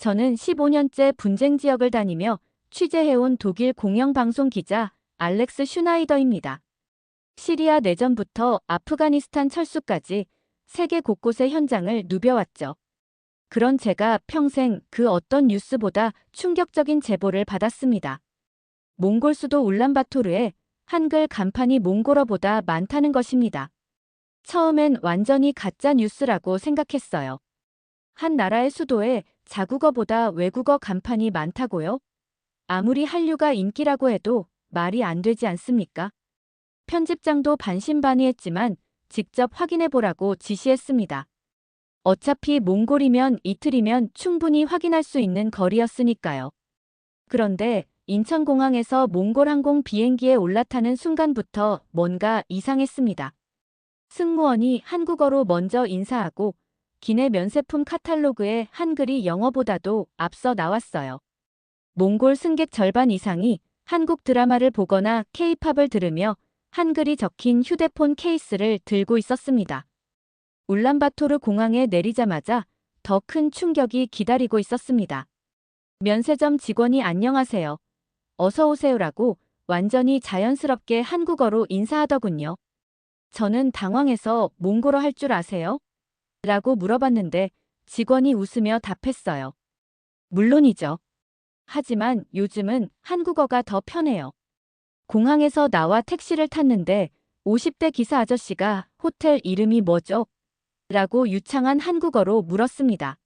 저는 15년째 분쟁 지역을 다니며 취재해온 독일 공영방송 기자 알렉스 슈나이더입니다. 시리아 내전부터 아프가니스탄 철수까지 세계 곳곳의 현장을 누벼왔죠. 그런 제가 평생 그 어떤 뉴스보다 충격적인 제보를 받았습니다. 몽골 수도 울란바토르에 한글 간판이 몽골어보다 많다는 것입니다. 처음엔 완전히 가짜 뉴스라고 생각했어요. 한 나라의 수도에 자국어보다 외국어 간판이 많다고요? 아무리 한류가 인기라고 해도 말이 안 되지 않습니까? 편집장도 반신반의했지만 직접 확인해보라고 지시했습니다. 어차피 몽골이면 이틀이면 충분히 확인할 수 있는 거리였으니까요. 그런데 인천공항에서 몽골 항공 비행기에 올라타는 순간부터 뭔가 이상했습니다. 승무원이 한국어로 먼저 인사하고 기내 면세품 카탈로그에 한글이 영어보다도 앞서 나왔어요. 몽골 승객 절반 이상이 한국 드라마를 보거나 K-팝을 들으며 한글이 적힌 휴대폰 케이스를 들고 있었습니다. 울란바토르 공항에 내리자마자 더 큰 충격이 기다리고 있었습니다. 면세점 직원이 안녕하세요. 어서 오세요라고 완전히 자연스럽게 한국어로 인사하더군요. 저는 당황해서 몽골어 할 줄 아세요? 라고 물어봤는데 직원이 웃으며 답했어요. 물론이죠. 하지만 요즘은 한국어가 더 편해요. 공항에서 나와 택시를 탔는데 50대 기사 아저씨가 호텔 이름이 뭐죠? 라고 유창한 한국어로 물었습니다.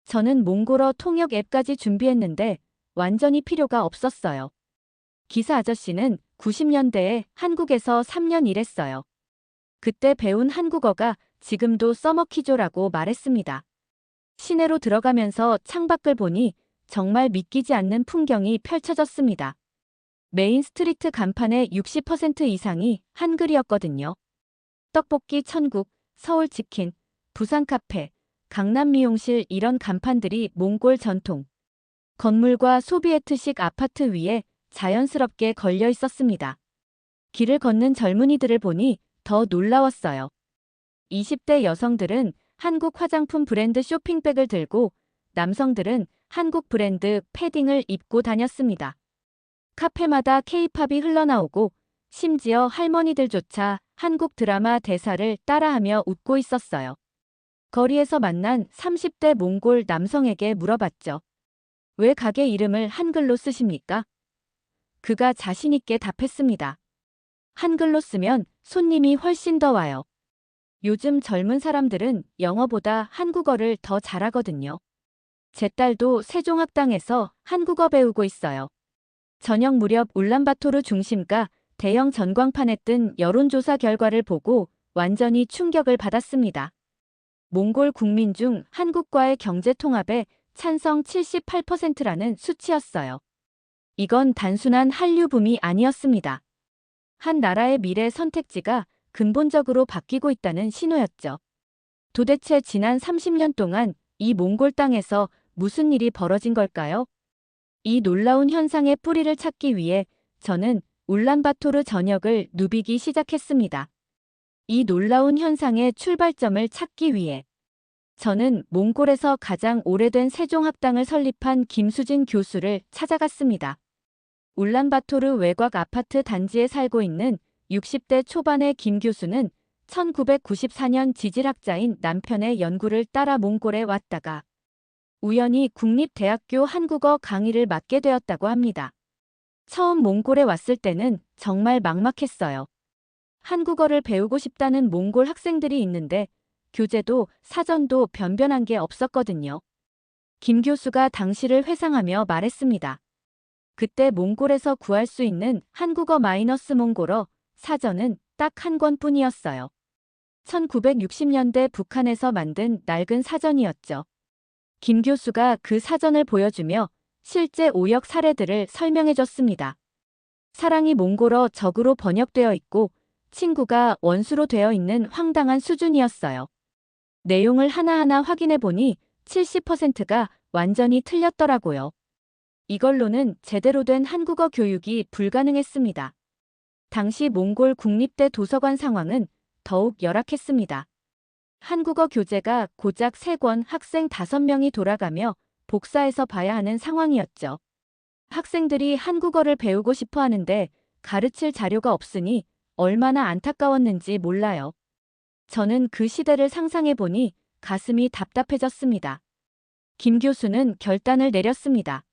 저는 몽골어 통역 앱까지 준비했는데 완전히 필요가 없었어요. 기사 아저씨는 90년대에 한국에서 3년 일했어요. 그때 배운 한국어가 지금도 써먹히죠라고 말했습니다. 시내로 들어가면서 창밖을 보니 정말 믿기지 않는 풍경이 펼쳐졌습니다. 메인 스트리트 간판의 60% 이상이 한글이었거든요. 떡볶이 천국, 서울 치킨, 부산 카페, 강남 미용실 이런 간판들이 몽골 전통 건물과 소비에트식 아파트 위에 자연스럽게 걸려 있었습니다. 길을 걷는 젊은이들을 보니 더 놀라웠어요. 20대 여성들은 한국 화장품 브랜드 쇼핑백을 들고 남성들은 한국 브랜드 패딩을 입고 다녔습니다. 카페마다 K-팝이 흘러나오고 심지어 할머니들조차 한국 드라마 대사를 따라하며 웃고 있었어요. 거리에서 만난 30대 몽골 남성에게 물어봤죠. 왜 가게 이름을 한글로 쓰십니까? 그가 자신있게 답했습니다. 한글로 쓰면 손님이 훨씬 더 와요. 요즘 젊은 사람들은 영어보다 한국어를 더 잘하거든요. 제 딸도 세종학당에서 한국어 배우고 있어요. 저녁 무렵 울란바토르 중심가 대형 전광판에 뜬 여론조사 결과를 보고 완전히 충격을 받았습니다. 몽골 국민 중 한국과의 경제통합에 찬성 78%라는 수치였어요. 이건 단순한 한류붐이 아니었습니다. 한 나라의 미래 선택지가 근본적으로 바뀌고 있다는 신호였죠. 도대체 지난 30년 동안 이 몽골 땅에서 무슨 일이 벌어진 걸까요? 이 놀라운 현상의 뿌리를 찾기 위해 저는 울란바토르 전역을 누비기 시작했습니다. 이 놀라운 현상의 출발점을 찾기 위해 저는 몽골에서 가장 오래된 세종학당을 설립한 김수진 교수를 찾아갔습니다. 울란바토르 외곽 아파트 단지에 살고 있는 60대 초반의 김 교수는 1994년 지질학자인 남편의 연구를 따라 몽골에 왔다가 우연히 국립대학교 한국어 강의를 맡게 되었다고 합니다. 처음 몽골에 왔을 때는 정말 막막했어요. 한국어를 배우고 싶다는 몽골 학생들이 있는데 교재도 사전도 변변한 게 없었거든요. 김 교수가 당시를 회상하며 말했습니다. 그때 몽골에서 구할 수 있는 한국어 마이너스 몽골어 사전은 딱 한 권뿐이었어요. 1960년대 북한에서 만든 낡은 사전이었죠. 김 교수가 그 사전을 보여주며 실제 오역 사례들을 설명해줬습니다. 사랑이 몽골어 적으로 번역되어 있고 친구가 원수로 되어 있는 황당한 수준이었어요. 내용을 하나하나 확인해보니 70%가 완전히 틀렸더라고요. 이걸로는 제대로 된 한국어 교육이 불가능했습니다. 당시 몽골 국립대 도서관 상황은 더욱 열악했습니다. 한국어 교재가 고작 3권 학생 5명이 돌아가며 복사해서 봐야 하는 상황이었죠. 학생들이 한국어를 배우고 싶어 하는데 가르칠 자료가 없으니 얼마나 안타까웠는지 몰라요. 저는 그 시대를 상상해 보니 가슴이 답답해졌습니다. 김 교수는 결단을 내렸습니다.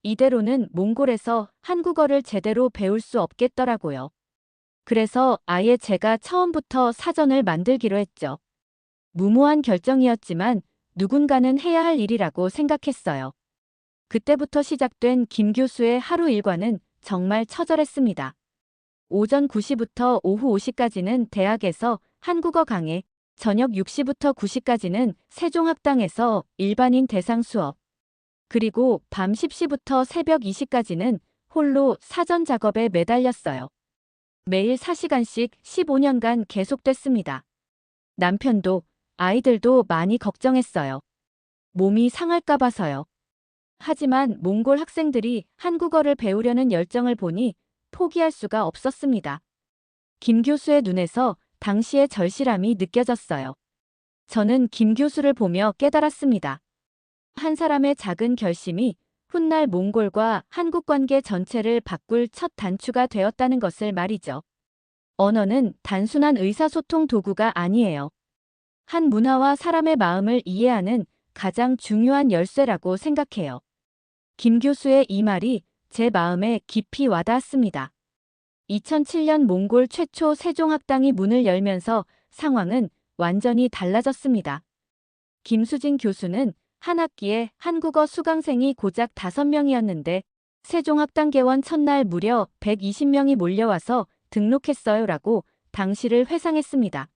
이대로는 몽골에서 한국어를 제대로 배울 수 없겠더라고요. 그래서 아예 제가 처음부터 사전을 만들기로 했죠. 무모한 결정이었지만 누군가는 해야 할 일이라고 생각했어요. 그때부터 시작된 김 교수의 하루 일과는 정말 처절했습니다. 오전 9시부터 오후 5시까지는 대학에서 한국어 강의, 저녁 6시부터 9시까지는 세종학당에서 일반인 대상 수업, 그리고 밤 10시부터 새벽 2시까지는 홀로 사전 작업에 매달렸어요. 매일 4시간씩 15년간 계속됐습니다. 남편도 아이들도 많이 걱정했어요. 몸이 상할까 봐서요. 하지만 몽골 학생들이 한국어를 배우려는 열정을 보니 포기할 수가 없었습니다. 김 교수의 눈에서 당시의 절실함이 느껴졌어요. 저는 김 교수를 보며 깨달았습니다. 한 사람의 작은 결심이 훗날 몽골과 한국 관계 전체를 바꿀 첫 단추가 되었다는 것을 말이죠. 언어는 단순한 의사소통 도구가 아니에요. 한 문화와 사람의 마음을 이해하는 가장 중요한 열쇠라고 생각해요. 김 교수의 이 말이 제 마음에 깊이 와닿았습니다. 2007년 몽골 최초 세종학당이 문을 열면서 상황은 완전히 달라졌습니다. 김수진 교수는 한 학기에 한국어 수강생이 고작 5명이었는데 세종학당 개원 첫날 무려 120명이 몰려와서 등록했어요라고 당시를 회상했습니다.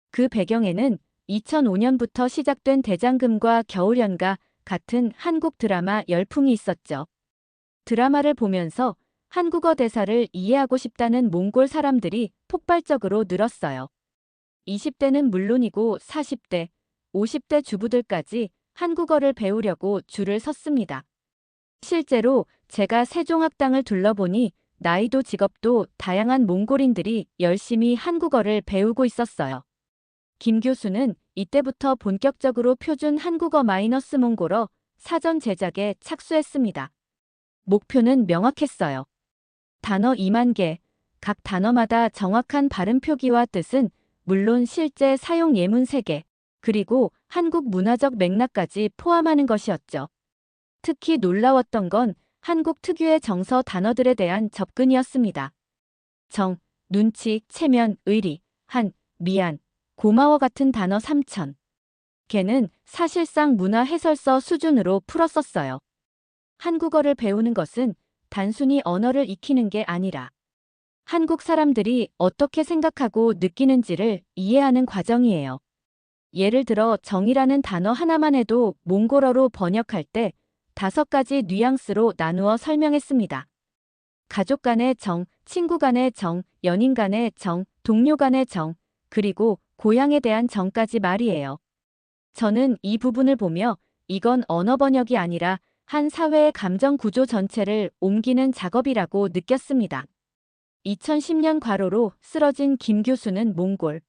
그 배경에는 2005년부터 시작된 대장금과 겨울연가 같은 한국 드라마 열풍이 있었죠. 드라마를 보면서 한국어 대사를 이해하고 싶다는 몽골 사람들이 폭발적으로 늘었어요. 20대는 물론이고 40대, 50대 주부들까지 한국어를 배우려고 줄을 섰습니다. 실제로 제가 세종학당을 둘러보니 나이도 직업도 다양한 몽골인들이 열심히 한국어를 배우고 있었어요. 김 교수는 이때부터 본격적으로 표준 한국어 마이너스 몽골어 사전 제작에 착수했습니다. 목표는 명확했어요. 단어 2만 개, 각 단어마다 정확한 발음 표기와 뜻은 물론 실제 사용 예문 3개, 그리고 한국 문화적 맥락까지 포함하는 것이었죠. 특히 놀라웠던 건 한국 특유의 정서 단어들에 대한 접근이었습니다. 정, 눈치, 체면, 의리, 한, 미안, 고마워 같은 단어 3천 개는 사실상 문화 해설서 수준으로 풀었었어요. 한국어를 배우는 것은 단순히 언어를 익히는 게 아니라 한국 사람들이 어떻게 생각하고 느끼는지를 이해하는 과정이에요. 예를 들어 정이라는 단어 하나만 해도 몽골어로 번역할 때 5가지 뉘앙스로 나누어 설명했습니다. 가족 간의 정, 친구 간의 정, 연인 간의 정, 동료 간의 정, 그리고 고향에 대한 정까지 말이에요. 저는 이 부분을 보며 이건 언어 번역이 아니라 한 사회의 감정 구조 전체를 옮기는 작업이라고 느꼈습니다. 2010년 과로로 쓰러진 김 교수는 몽골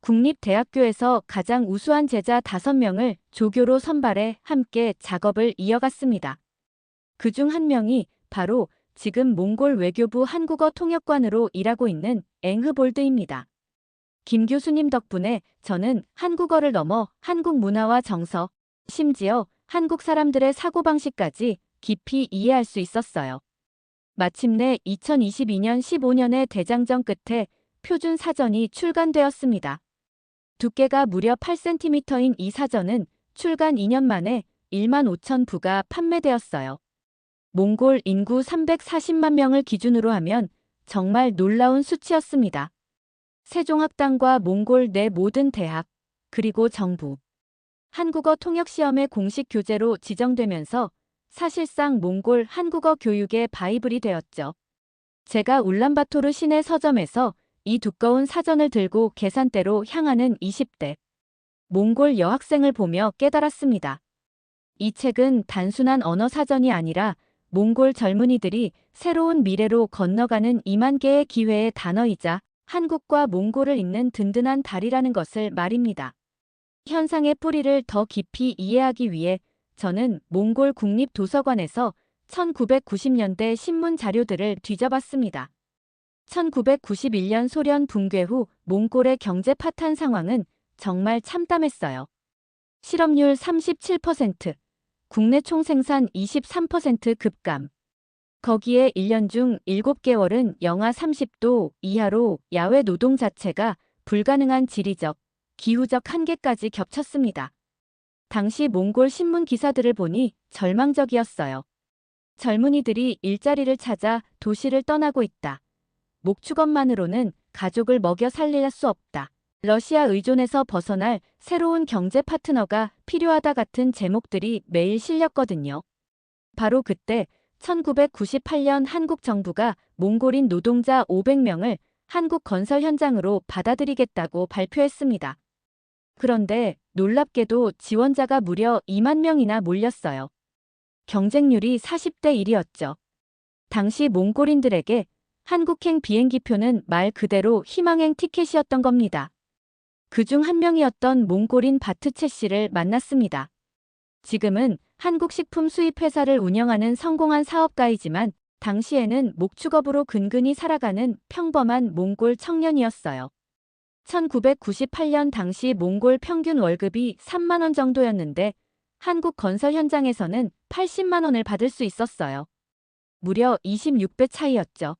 국립대학교에서 가장 우수한 제자 5명을 조교로 선발해 함께 작업을 이어갔습니다. 그중 한 명이 바로 지금 몽골 외교부 한국어 통역관으로 일하고 있는 앵흐볼드입니다. 김 교수님 덕분에 저는 한국어를 넘어 한국 문화와 정서, 심지어 한국 사람들의 사고방식까지 깊이 이해할 수 있었어요. 마침내 2022년 15년의 대장정 끝에 표준 사전이 출간되었습니다. 두께가 무려 8cm인 이 사전은 출간 2년 만에 1만 5천 부가 판매되었어요. 몽골 인구 340만 명을 기준으로 하면 정말 놀라운 수치였습니다. 세종학당과 몽골 내 모든 대학, 그리고 정부, 한국어 통역시험의 공식 교재로 지정되면서 사실상 몽골 한국어 교육의 바이블이 되었죠. 제가 울란바토르 시내 서점에서 이 두꺼운 사전을 들고 계산대로 향하는 20대 몽골 여학생을 보며 깨달았습니다. 이 책은 단순한 언어 사전이 아니라 몽골 젊은이들이 새로운 미래로 건너가는 2만 개의 기회의 단어이자 한국과 몽골을 잇는 든든한 다리라는 것을 말입니다. 현상의 뿌리를 더 깊이 이해하기 위해 저는 몽골 국립도서관에서 1990년대 신문 자료들을 뒤져봤습니다. 1991년 소련 붕괴 후 몽골의 경제 파탄 상황은 정말 참담했어요. 실업률 37%, 국내 총생산 23% 급감. 거기에 1년 중 7개월은 영하 30도 이하로 야외 노동 자체가 불가능한 지리적, 기후적 한계까지 겹쳤습니다. 당시 몽골 신문 기사들을 보니 절망적이었어요. 젊은이들이 일자리를 찾아 도시를 떠나고 있다. 목축업만으로는 가족을 먹여 살릴 수 없다. 러시아 의존에서 벗어날 새로운 경제 파트너가 필요하다 같은 제목들이 매일 실렸거든요. 바로 그때 1998년 한국 정부가 몽골인 노동자 500명을 한국 건설 현장으로 받아들이겠다고 발표했습니다. 그런데 놀랍게도 지원자가 무려 2만 명이나 몰렸어요. 경쟁률이 40대 1이었죠. 당시 몽골인들에게 한국행 비행기표는 말 그대로 희망행 티켓이었던 겁니다. 그중 한 명이었던 몽골인 바트체 씨를 만났습니다. 지금은 한국 식품 수입 회사를 운영하는 성공한 사업가이지만 당시에는 목축업으로 근근히 살아가는 평범한 몽골 청년이었어요. 1998년 당시 몽골 평균 월급이 3만 원 정도였는데 한국 건설 현장에서는 80만 원을 받을 수 있었어요. 무려 26배 차이였죠.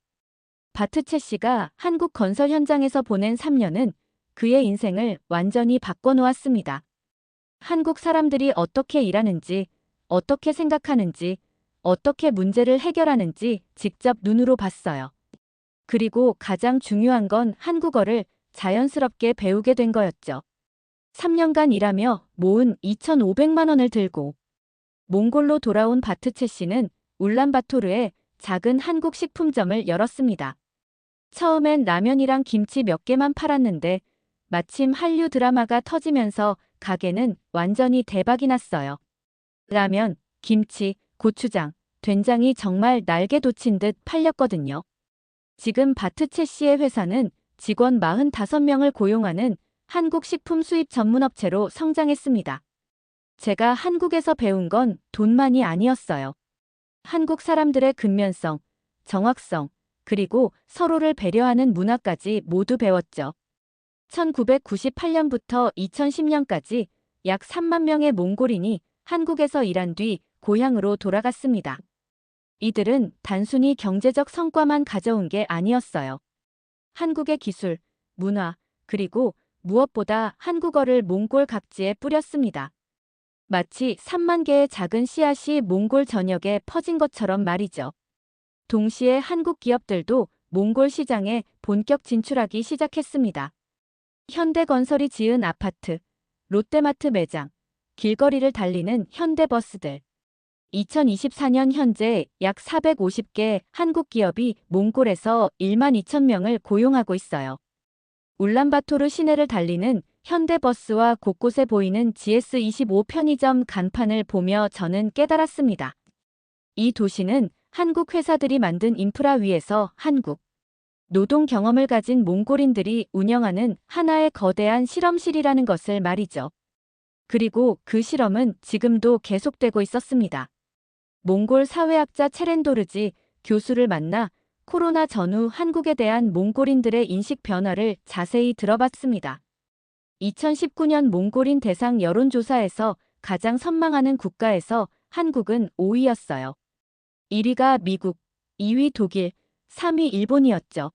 바트체 씨가 한국 건설 현장에서 보낸 3년은 그의 인생을 완전히 바꿔놓았습니다. 한국 사람들이 어떻게 일하는지, 어떻게 생각하는지, 어떻게 문제를 해결하는지 직접 눈으로 봤어요. 그리고 가장 중요한 건 한국어를 자연스럽게 배우게 된 거였죠. 3년간 일하며 모은 2,500만 원을 들고 몽골로 돌아온 바트체 씨는 울란바토르에 작은 한국 식품점을 열었습니다. 처음엔 라면이랑 김치 몇 개만 팔았는데 마침 한류 드라마가 터지면서 가게는 완전히 대박이 났어요. 라면, 김치, 고추장, 된장이 정말 날개 돋친 듯 팔렸거든요. 지금 바트체 씨의 회사는 직원 45명을 고용하는 한국 식품 수입 전문업체로 성장했습니다. 제가 한국에서 배운 건 돈만이 아니었어요. 한국 사람들의 근면성, 정확성, 그리고 서로를 배려하는 문화까지 모두 배웠죠. 1998년부터 2010년까지 약 3만 명의 몽골인이 한국에서 일한 뒤 고향으로 돌아갔습니다. 이들은 단순히 경제적 성과만 가져온 게 아니었어요. 한국의 기술, 문화, 그리고 무엇보다 한국어를 몽골 각지에 뿌렸습니다. 마치 3만 개의 작은 씨앗이 몽골 전역에 퍼진 것처럼 말이죠. 동시에 한국 기업들도 몽골 시장에 본격 진출하기 시작했습니다. 현대건설이 지은 아파트, 롯데마트 매장, 길거리를 달리는 현대버스들. 2024년 현재 약 450개 한국 기업이 몽골에서 1만 2천 명을 고용하고 있어요. 울란바토르 시내를 달리는 현대버스와 곳곳에 보이는 GS25 편의점 간판을 보며 저는 깨달았습니다. 이 도시는 한국 회사들이 만든 인프라 위에서 한국 노동 경험을 가진 몽골인들이 운영하는 하나의 거대한 실험실이라는 것을 말이죠. 그리고 그 실험은 지금도 계속되고 있었습니다. 몽골 사회학자 체렌도르지 교수를 만나 코로나 전후 한국에 대한 몽골인들의 인식 변화를 자세히 들어봤습니다. 2019년 몽골인 대상 여론조사에서 가장 선망하는 국가에서 한국은 5위였어요. 1위가 미국, 2위 독일, 3위 일본이었죠.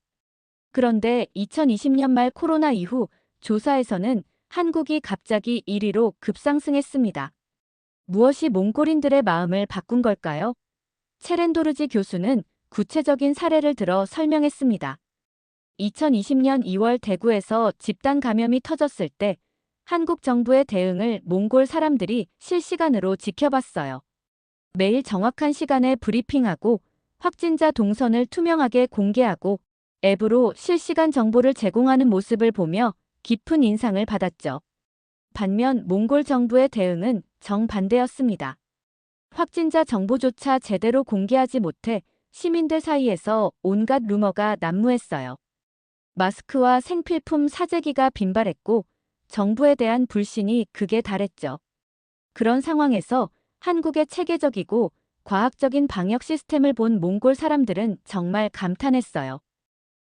그런데 2020년 말 코로나 이후 조사에서는 한국이 갑자기 1위로 급상승했습니다. 무엇이 몽골인들의 마음을 바꾼 걸까요? 체렌도르지 교수는 구체적인 사례를 들어 설명했습니다. 2020년 2월 대구에서 집단 감염이 터졌을 때 한국 정부의 대응을 몽골 사람들이 실시간으로 지켜봤어요. 매일 정확한 시간에 브리핑하고 확진자 동선을 투명하게 공개하고 앱으로 실시간 정보를 제공하는 모습을 보며 깊은 인상을 받았죠. 반면 몽골 정부의 대응은 정반대였습니다. 확진자 정보조차 제대로 공개하지 못해 시민들 사이에서 온갖 루머가 난무했어요. 마스크와 생필품 사재기가 빈발했고 정부에 대한 불신이 극에 달했죠. 그런 상황에서 한국의 체계적이고 과학적인 방역 시스템을 본 몽골 사람들은 정말 감탄했어요.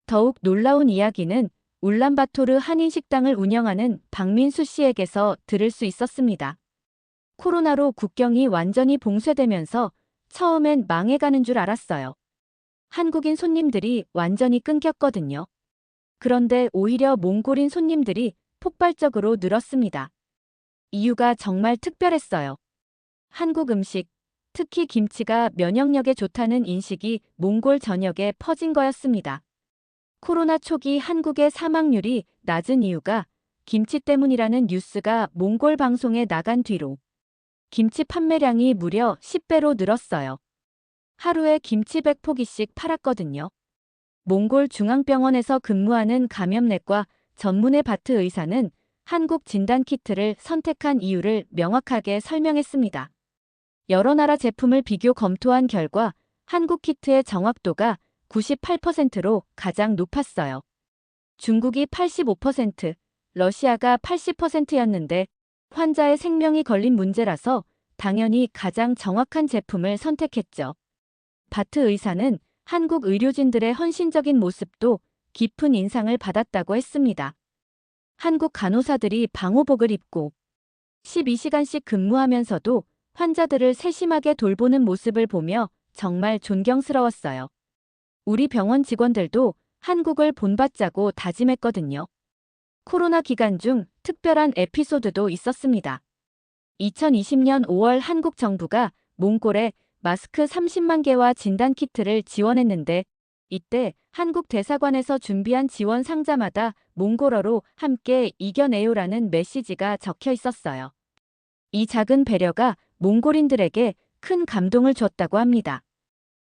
더욱 놀라운 이야기는 울란바토르 한인식당을 운영하는 박민수 씨에게서 들을 수 있었습니다. 코로나로 국경이 완전히 봉쇄되면서 처음엔 망해가는 줄 알았어요. 한국인 손님들이 완전히 끊겼거든요. 그런데 오히려 몽골인 손님들이 폭발적으로 늘었습니다. 이유가 정말 특별했어요. 한국 음식, 특히 김치가 면역력에 좋다는 인식이 몽골 전역에 퍼진 거였습니다. 코로나 초기 한국의 사망률이 낮은 이유가 김치 때문이라는 뉴스가 몽골 방송에 나간 뒤로 김치 판매량이 무려 10배로 늘었어요. 하루에 김치 100포기씩 팔았거든요. 몽골 중앙병원에서 근무하는 감염내과 전문의 바트 의사는 한국 진단키트를 선택한 이유를 명확하게 설명했습니다. 여러 나라 제품을 비교 검토한 결과 한국 키트의 정확도가 98%로 가장 높았어요. 중국이 85%, 러시아가 80%였는데 환자의 생명이 걸린 문제라서 당연히 가장 정확한 제품을 선택했죠. 바트 의사는 한국 의료진들의 헌신적인 모습도 깊은 인상을 받았다고 했습니다. 한국 간호사들이 방호복을 입고 12시간씩 근무하면서도 환자들을 세심하게 돌보는 모습을 보며 정말 존경스러웠어요. 우리 병원 직원들도 한국을 본받자고 다짐했거든요. 코로나 기간 중 특별한 에피소드도 있었습니다. 2020년 5월 한국 정부가 몽골에 마스크 30만 개와 진단키트를 지원했는데 이때 한국 대사관에서 준비한 지원 상자마다 몽골어로 함께 이겨내요라는 메시지가 적혀 있었어요. 이 작은 배려가 몽골인들에게 큰 감동을 줬다고 합니다.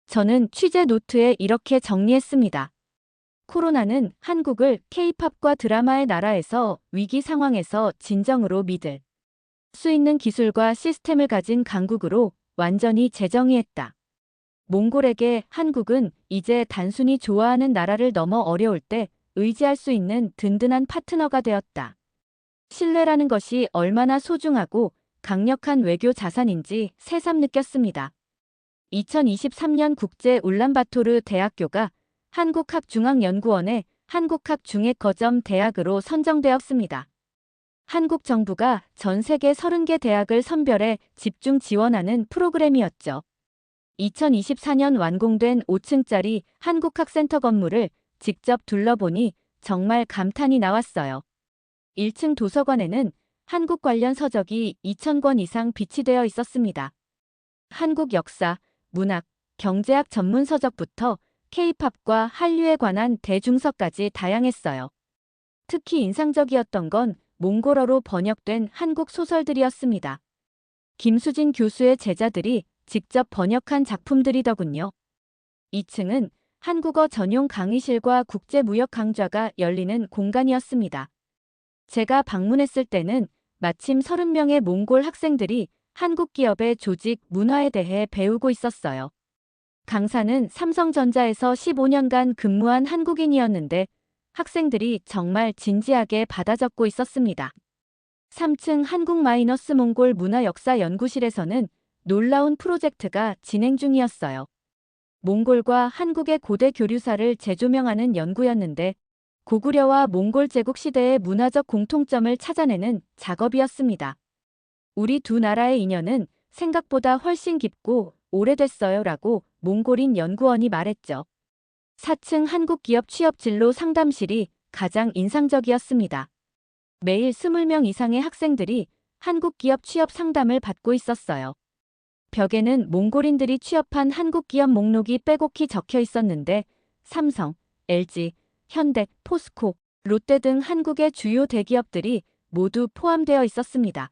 저는 취재 노트에 이렇게 정리했습니다. 코로나는 한국을 K-팝과 드라마의 나라에서 위기 상황에서 진정으로 믿을 수 있는 기술과 시스템을 가진 강국으로 완전히 재정의했다. 몽골에게 한국은 이제 단순히 좋아하는 나라를 넘어 어려울 때 의지할 수 있는 든든한 파트너가 되었다. 신뢰라는 것이 얼마나 소중하고 강력한 외교 자산인지 새삼 느꼈습니다. 2023년 국제 울란바토르 대학교가 한국학중앙연구원의 한국학중예거점 대학으로 선정되었습니다. 한국 정부가 전 세계 30개 대학을 선별해 집중 지원하는 프로그램이었죠. 2024년 완공된 5층짜리 한국학센터 건물을 직접 둘러보니 정말 감탄이 나왔어요. 1층 도서관에는 한국 관련 서적이 2,000권 이상 비치되어 있었습니다. 한국 역사, 문학, 경제학 전문 서적부터 K-팝과 한류에 관한 대중서까지 다양했어요. 특히 인상적이었던 건 몽골어로 번역된 한국 소설들이었습니다. 김수진 교수의 제자들이 직접 번역한 작품들이더군요. 2층은 한국어 전용 강의실과 국제무역 강좌가 열리는 공간이었습니다. 제가 방문했을 때는 마침 30명의 몽골 학생들이 한국 기업의 조직 문화에 대해 배우고 있었어요. 강사는 삼성전자에서 15년간 근무한 한국인이었는데 학생들이 정말 진지하게 받아 적고 있었습니다. 3층 한국-몽골 문화역사연구실에서는 놀라운 프로젝트가 진행 중이었어요. 몽골과 한국의 고대 교류사를 재조명하는 연구였는데 고구려와 몽골 제국 시대의 문화적 공통점을 찾아내는 작업이었습니다. 우리 두 나라의 인연은 생각보다 훨씬 깊고 오래됐어요 라고 몽골인 연구원이 말했죠. 4층 한국기업 취업진로 상담실이 가장 인상적이었습니다. 매일 20명 이상의 학생들이 한국기업 취업 상담을 받고 있었어요. 벽에는 몽골인들이 취업한 한국기업 목록이 빼곡히 적혀 있었는데 삼성, LG, 현대, 포스코, 롯데 등 한국의 주요 대기업들이 모두 포함되어 있었습니다.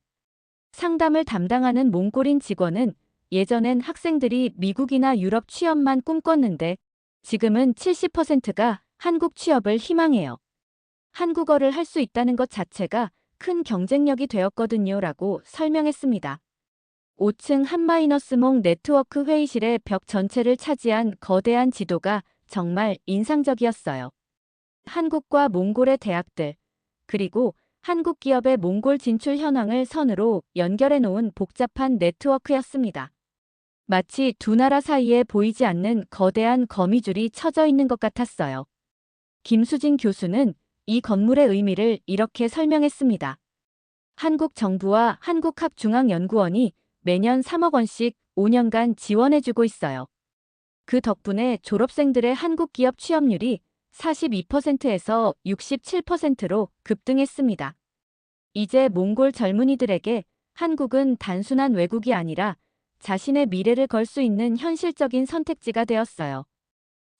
상담을 담당하는 몽골인 직원은 예전엔 학생들이 미국이나 유럽 취업만 꿈꿨는데 지금은 70%가 한국 취업을 희망해요. 한국어를 할 수 있다는 것 자체가 큰 경쟁력이 되었거든요 라고 설명했습니다. 5층 한마이너스몽 네트워크 회의실의 벽 전체를 차지한 거대한 지도가 정말 인상적이었어요. 한국과 몽골의 대학들, 그리고 한국 기업의 몽골 진출 현황을 선으로 연결해 놓은 복잡한 네트워크였습니다. 마치 두 나라 사이에 보이지 않는 거대한 거미줄이 쳐져 있는 것 같았어요. 김수진 교수는 이 건물의 의미를 이렇게 설명했습니다. 한국 정부와 한국학중앙연구원이 매년 3억 원씩 5년간 지원해주고 있어요. 그 덕분에 졸업생들의 한국 기업 취업률이 42%에서 67%로 급등했습니다. 이제 몽골 젊은이들에게 한국은 단순한 외국이 아니라 자신의 미래를 걸 수 있는 현실적인 선택지가 되었어요.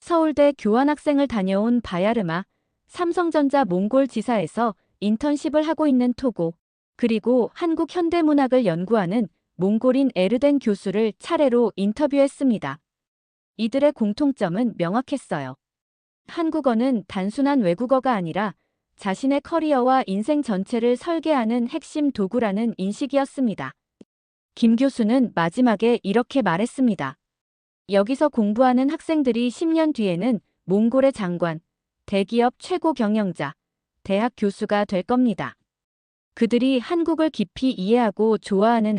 서울대 교환학생을 다녀온 바야르마, 삼성전자 몽골 지사에서 인턴십을 하고 있는 토고, 그리고 한국 현대문학을 연구하는 몽골인 에르덴 교수를 차례로 인터뷰했습니다. 이들의 공통점은 명확했어요. 한국어는 단순한 외국어가 아니라 자신의 커리어와 인생 전체를 설계하는 핵심 도구라는 인식이었습니다. 김 교수는 마지막에 이렇게 말했습니다. 여기서 공부하는 학생들이 10년 뒤에는 몽골의 장관, 대기업 최고 경영자, 대학 교수가 될 겁니다. 그들이 한국을 깊이 이해하고 좋아하는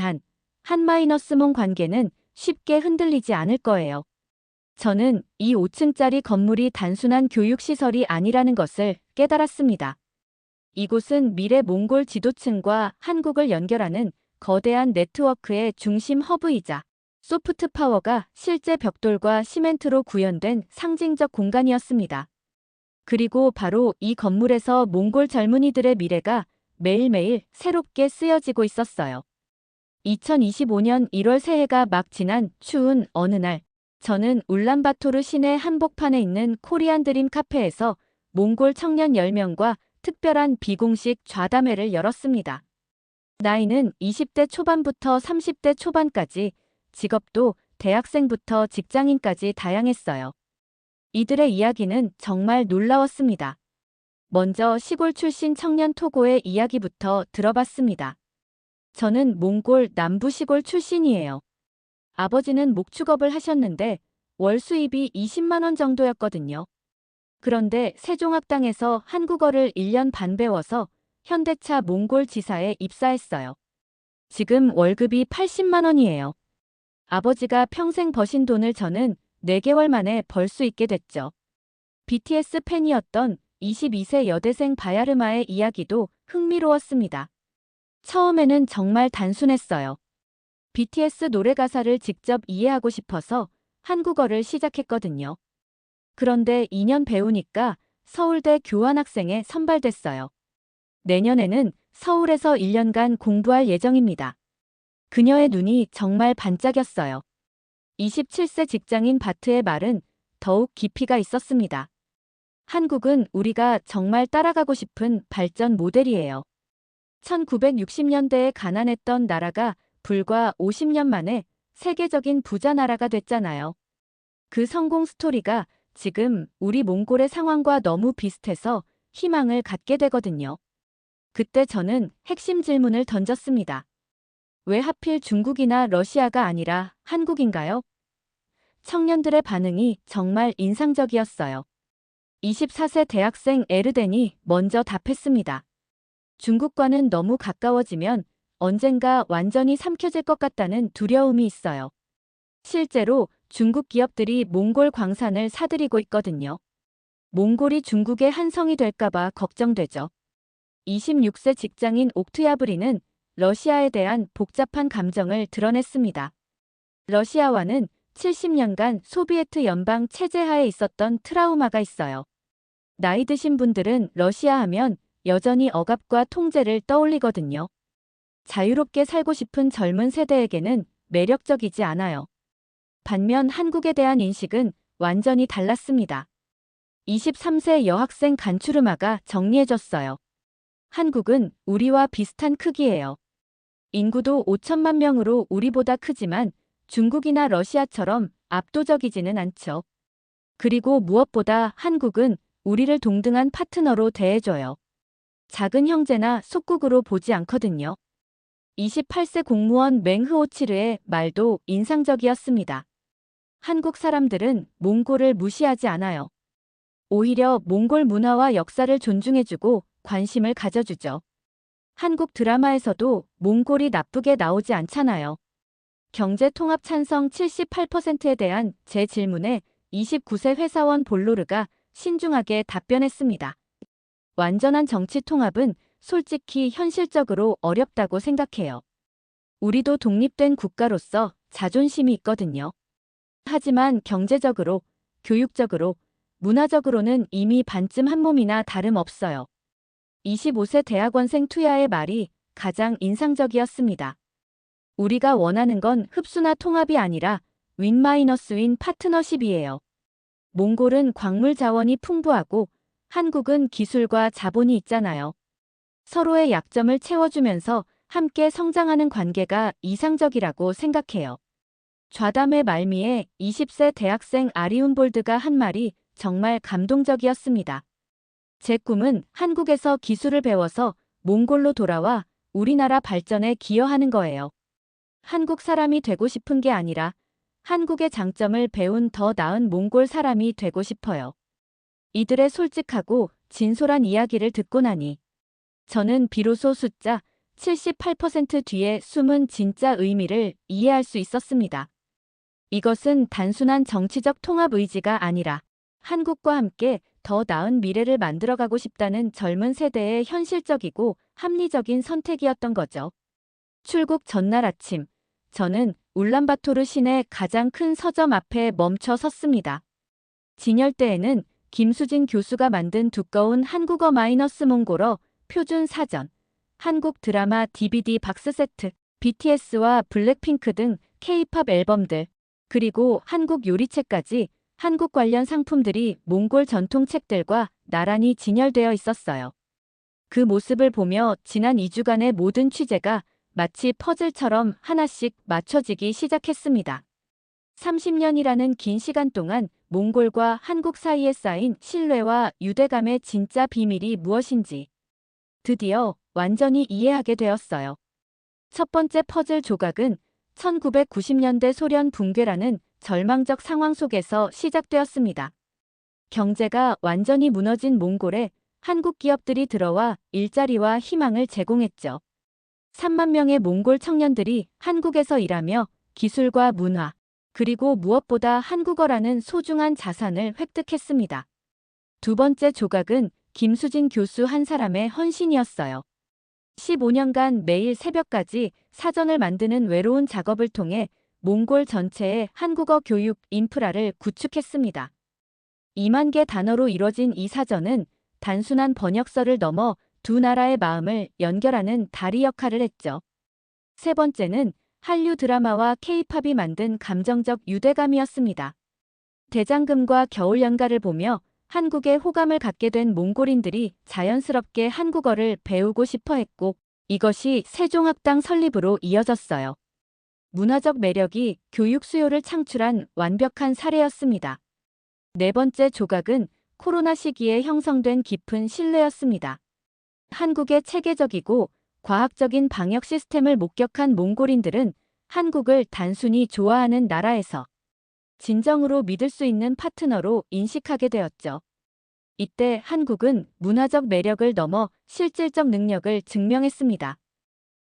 한-몽 관계는 쉽게 흔들리지 않을 거예요. 저는 이 5층짜리 건물이 단순한 교육시설이 아니라는 것을 깨달았습니다. 이곳은 미래 몽골 지도층과 한국을 연결하는 거대한 네트워크의 중심 허브이자 소프트 파워가 실제 벽돌과 시멘트로 구현된 상징적 공간이었습니다. 그리고 바로 이 건물에서 몽골 젊은이들의 미래가 매일매일 새롭게 쓰여지고 있었어요. 2025년 1월 새해가 막 지난 추운 어느 날, 저는 울란바토르 시내 한복판에 있는 코리안 드림 카페에서 몽골 청년 10명과 특별한 비공식 좌담회를 열었습니다. 나이는 20대 초반부터 30대 초반까지, 직업도 대학생부터 직장인까지 다양했어요. 이들의 이야기는 정말 놀라웠습니다. 먼저 시골 출신 청년 토고의 이야기부터 들어봤습니다. 저는 몽골 남부 시골 출신이에요. 아버지는 목축업을 하셨는데 월 수입이 20만 원 정도였거든요. 그런데 세종학당에서 한국어를 1년 반 배워서 현대차 몽골 지사에 입사했어요. 지금 월급이 80만 원이에요. 아버지가 평생 버신 돈을 저는 4개월 만에 벌 수 있게 됐죠. BTS 팬이었던 22세 여대생 바야르마의 이야기도 흥미로웠습니다. 처음에는 정말 단순했어요. BTS 노래 가사를 직접 이해하고 싶어서 한국어를 시작했거든요. 그런데 2년 배우니까 서울대 교환학생에 선발됐어요. 내년에는 서울에서 1년간 공부할 예정입니다. 그녀의 눈이 정말 반짝였어요. 27세 직장인 바트의 말은 더욱 깊이가 있었습니다. 한국은 우리가 정말 따라가고 싶은 발전 모델이에요. 1960년대에 가난했던 나라가 불과 50년 만에 세계적인 부자 나라가 됐잖아요. 그 성공 스토리가 지금 우리 몽골의 상황과 너무 비슷해서 희망을 갖게 되거든요. 그때 저는 핵심 질문을 던졌습니다. 왜 하필 중국이나 러시아가 아니라 한국인가요? 청년들의 반응이 정말 인상적이었어요. 24세 대학생 에르덴이 먼저 답했습니다. 중국과는 너무 가까워지면 언젠가 완전히 삼켜질 것 같다는 두려움이 있어요. 실제로 중국 기업들이 몽골 광산을 사들이고 있거든요. 몽골이 중국의 한 성이 될까봐 걱정되죠. 26세 직장인 옥투야브리는 러시아에 대한 복잡한 감정을 드러냈습니다. 러시아와는 70년간 소비에트 연방 체제하에 있었던 트라우마가 있어요. 나이 드신 분들은 러시아 하면 여전히 억압과 통제를 떠올리거든요. 자유롭게 살고 싶은 젊은 세대에게는 매력적이지 않아요. 반면 한국에 대한 인식은 완전히 달랐습니다. 23세 여학생 간추르마가 정리해줬어요. 한국은 우리와 비슷한 크기예요. 인구도 5천만 명으로 우리보다 크지만 중국이나 러시아처럼 압도적이지는 않죠. 그리고 무엇보다 한국은 우리를 동등한 파트너로 대해줘요. 작은 형제나 속국으로 보지 않거든요. 28세 공무원 맹흐오치르의 말도 인상적이었습니다. 한국 사람들은 몽골을 무시하지 않아요. 오히려 몽골 문화와 역사를 존중해주고 관심을 가져주죠. 한국 드라마에서도 몽골이 나쁘게 나오지 않잖아요. 경제 통합 찬성 78%에 대한 제 질문에 29세 회사원 볼로르가 신중하게 답변했습니다. 완전한 정치 통합은 솔직히 현실적으로 어렵다고 생각해요. 우리도 독립된 국가로서 자존심이 있거든요. 하지만 경제적으로, 교육적으로, 문화적으로는 이미 반쯤 한 몸이나 다름없어요. 25세 대학원생 투야의 말이 가장 인상적이었습니다. 우리가 원하는 건 흡수나 통합이 아니라 윈-윈 파트너십이에요. 몽골은 광물 자원이 풍부하고 한국은 기술과 자본이 있잖아요. 서로의 약점을 채워주면서 함께 성장하는 관계가 이상적이라고 생각해요. 좌담회 말미에 20세 대학생 아리운볼드가 한 말이 정말 감동적이었습니다. 제 꿈은 한국에서 기술을 배워서 몽골로 돌아와 우리나라 발전에 기여하는 거예요. 한국 사람이 되고 싶은 게 아니라 한국의 장점을 배운 더 나은 몽골 사람이 되고 싶어요. 이들의 솔직하고 진솔한 이야기를 듣고 나니 저는 비로소 숫자 78% 뒤에 숨은 진짜 의미를 이해할 수 있었습니다. 이것은 단순한 정치적 통합 의지가 아니라 한국과 함께 더 나은 미래를 만들어가고 싶다는 젊은 세대의 현실적이고 합리적인 선택이었던 거죠. 출국 전날 아침, 저는 울란바토르 시내 가장 큰 서점 앞에 멈춰 섰습니다. 진열대에는 김수진 교수가 만든 두꺼운 한국어 마이너스 몽골어 표준 사전, 한국 드라마 DVD 박스 세트, BTS와 블랙핑크 등 K-팝 앨범들, 그리고 한국 요리책까지 한국 관련 상품들이 몽골 전통책들과 나란히 진열되어 있었어요. 그 모습을 보며 지난 2주간의 모든 취재가 마치 퍼즐처럼 하나씩 맞춰지기 시작했습니다. 30년이라는 긴 시간 동안 몽골과 한국 사이에 쌓인 신뢰와 유대감의 진짜 비밀이 무엇인지 드디어 완전히 이해하게 되었어요. 첫 번째 퍼즐 조각은 1990년대 소련 붕괴라는 절망적 상황 속에서 시작되었습니다. 경제가 완전히 무너진 몽골에 한국 기업들이 들어와 일자리와 희망을 제공했죠. 3만 명의 몽골 청년들이 한국에서 일하며 기술과 문화, 그리고 무엇보다 한국어라는 소중한 자산을 획득했습니다. 두 번째 조각은 김수진 교수 한 사람의 헌신이었어요. 15년간 매일 새벽까지 사전을 만드는 외로운 작업을 통해 몽골 전체의 한국어 교육 인프라를 구축했습니다. 2만 개 단어로 이뤄진 이 사전은 단순한 번역서를 넘어 두 나라의 마음을 연결하는 다리 역할을 했죠. 세 번째는 한류 드라마와 K-팝이 만든 감정적 유대감이었습니다. 대장금과 겨울연가를 보며 한국에 호감을 갖게 된 몽골인들이 자연스럽게 한국어를 배우고 싶어 했고 이것이 세종학당 설립으로 이어졌어요. 문화적 매력이 교육 수요를 창출한 완벽한 사례였습니다. 네 번째 조각은 코로나 시기에 형성된 깊은 신뢰였습니다. 한국의 체계적이고 과학적인 방역 시스템을 목격한 몽골인들은 한국을 단순히 좋아하는 나라에서 진정으로 믿을 수 있는 파트너로 인식하게 되었죠. 이때 한국은 문화적 매력을 넘어 실질적 능력을 증명했습니다.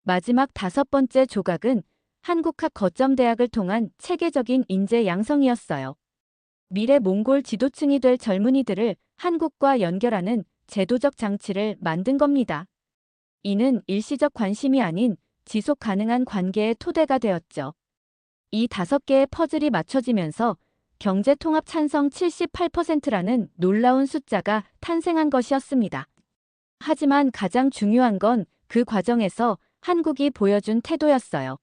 마지막 다섯 번째 조각은 한국학 거점대학을 통한 체계적인 인재 양성이었어요. 미래 몽골 지도층이 될 젊은이들을 한국과 연결하는 제도적 장치를 만든 겁니다. 이는 일시적 관심이 아닌 지속 가능한 관계의 토대가 되었죠. 이 5개의 퍼즐이 맞춰지면서 경제 통합 찬성 78%라는 놀라운 숫자가 탄생한 것이었습니다. 하지만 가장 중요한 건 그 과정에서 한국이 보여준 태도였어요.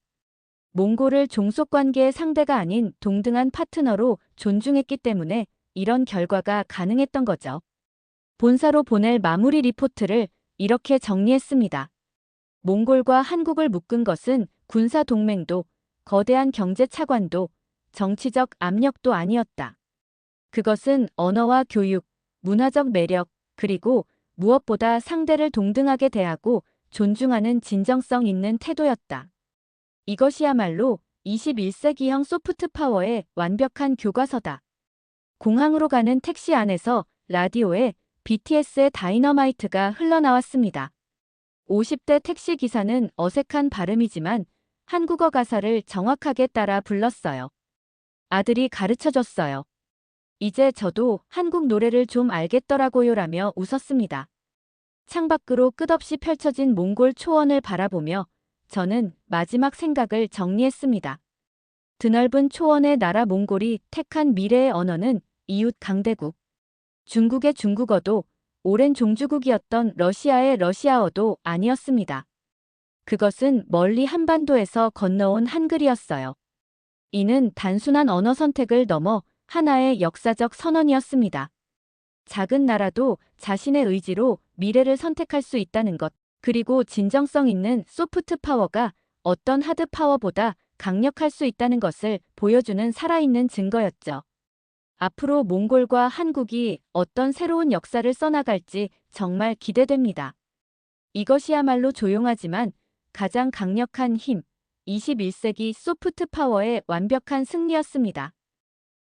몽골을 종속관계의 상대가 아닌 동등한 파트너로 존중했기 때문에 이런 결과가 가능했던 거죠. 본사로 보낼 마무리 리포트를 이렇게 정리했습니다. 몽골과 한국을 묶은 것은 군사 동맹도 거대한 경제 차관도 정치적 압력도 아니었다. 그것은 언어와 교육, 문화적 매력, 그리고 무엇보다 상대를 동등하게 대하고 존중하는 진정성 있는 태도였다. 이것이야말로 21세기형 소프트 파워의 완벽한 교과서다. 공항으로 가는 택시 안에서 라디오에 BTS의 다이너마이트가 흘러나왔습니다. 50대 택시 기사는 어색한 발음이지만 한국어 가사를 정확하게 따라 불렀어요. 아들이 가르쳐줬어요. 이제 저도 한국 노래를 좀 알겠더라고요라며 웃었습니다. 창밖으로 끝없이 펼쳐진 몽골 초원을 바라보며 저는 마지막 생각을 정리했습니다. 드넓은 초원의 나라 몽골이 택한 미래의 언어는 이웃 강대국. 중국의 중국어도 오랜 종주국이었던 러시아의 러시아어도 아니었습니다. 그것은 멀리 한반도에서 건너온 한글이었어요. 이는 단순한 언어 선택을 넘어 하나의 역사적 선언이었습니다. 작은 나라도 자신의 의지로 미래를 선택할 수 있다는 것, 그리고 진정성 있는 소프트 파워가 어떤 하드 파워보다 강력할 수 있다는 것을 보여주는 살아있는 증거였죠. 앞으로 몽골과 한국이 어떤 새로운 역사를 써나갈지 정말 기대됩니다. 이것이야말로 조용하지만 가장 강력한 힘, 21세기 소프트 파워의 완벽한 승리였습니다.